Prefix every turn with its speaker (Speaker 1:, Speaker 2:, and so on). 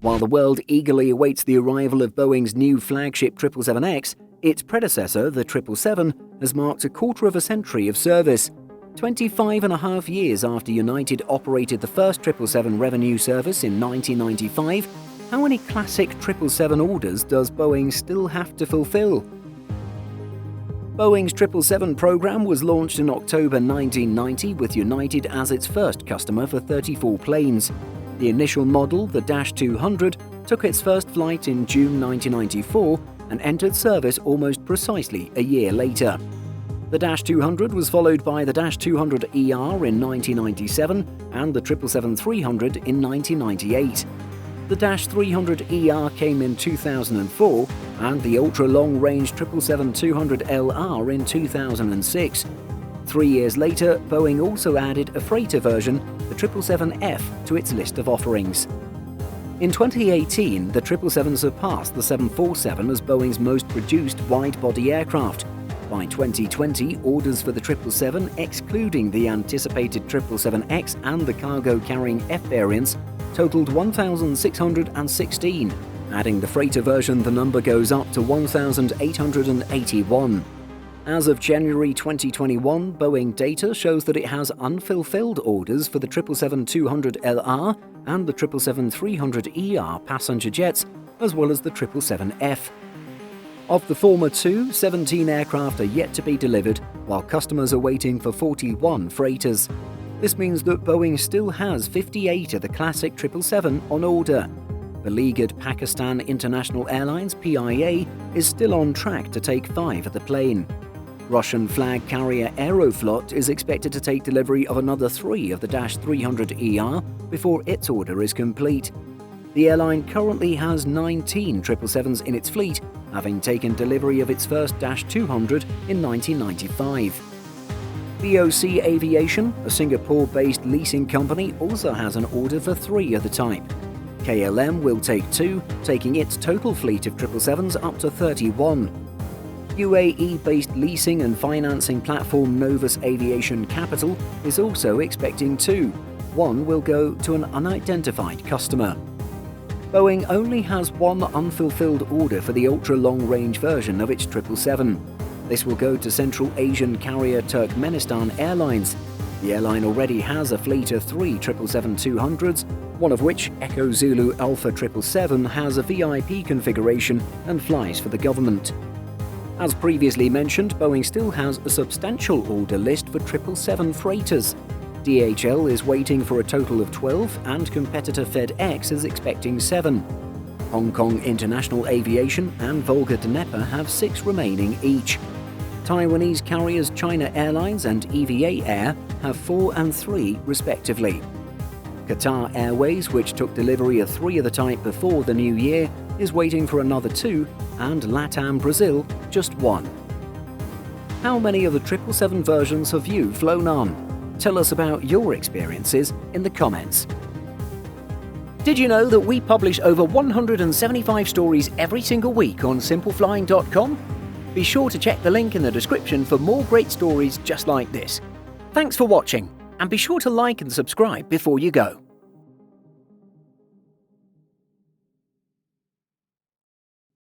Speaker 1: While the world eagerly awaits the arrival of Boeing's new flagship 777X, its predecessor, the 777, has marked a quarter of a century of service. 25 and a half years after United operated the first 777 revenue service in 1995, how many classic 777 orders does Boeing still have to fulfill? Boeing's 777 program was launched in October 1990 with United as its first customer for 34 planes. The initial model, the Dash 200, took its first flight in June 1994 and entered service almost precisely a year later. The Dash 200 was followed by the Dash 200ER in 1997 and the 777-300 in 1998. The Dash 300ER came in 2004 and the ultra-long-range 777-200LR in 2006. 3 years later, Boeing also added a freighter version, the 777F, to its list of offerings. In 2018, the 777 surpassed the 747 as Boeing's most produced wide-body aircraft. By 2020, orders for the 777, excluding the anticipated 777X and the cargo-carrying F variants, totaled 1,616. Adding the freighter version, the number goes up to 1,881. As of January 2021, Boeing data shows that it has unfulfilled orders for the 777-200LR and the 777-300ER passenger jets, as well as the 777F. Of the former two, 17 aircraft are yet to be delivered, while customers are waiting for 41 freighters. This means that Boeing still has 58 of the classic 777 on order. Beleaguered Pakistan International Airlines (PIA) is still on track to take 5 of the plane. Russian flag carrier Aeroflot is expected to take delivery of another 3 of the Dash 300ER before its order is complete. The airline currently has 19 777s in its fleet, having taken delivery of its first Dash 200 in 1995. BOC Aviation, a Singapore-based leasing company, also has an order for 3 of the type. KLM will take 2, taking its total fleet of 777s up to 31. UAE-based leasing and financing platform Novus Aviation Capital is also expecting 2. 1 will go to an unidentified customer. Boeing only has 1 unfulfilled order for the ultra-long-range version of its 777. This will go to Central Asian carrier Turkmenistan Airlines. The airline already has a fleet of 3 777-200s, one of which, Echo Zulu Alpha 777, has a VIP configuration and flies for the government. As previously mentioned, Boeing still has a substantial order list for 777 freighters. DHL is waiting for a total of 12 and competitor FedEx is expecting 7. Hong Kong International Aviation and Volga Dnepr have 6 remaining each. Taiwanese carriers China Airlines and EVA Air have 4 and 3 respectively. Qatar Airways, which took delivery of 3 of the type before the new year, is waiting for another 2, and LATAM Brazil just 1. How many of the 777 versions have you flown on? Tell us about your experiences in the comments. Did you know that we publish over 175 stories every single week on simpleflying.com? Be sure to check the link in the description for more great stories just like this. Thanks for watching, and be sure to like and subscribe before you go.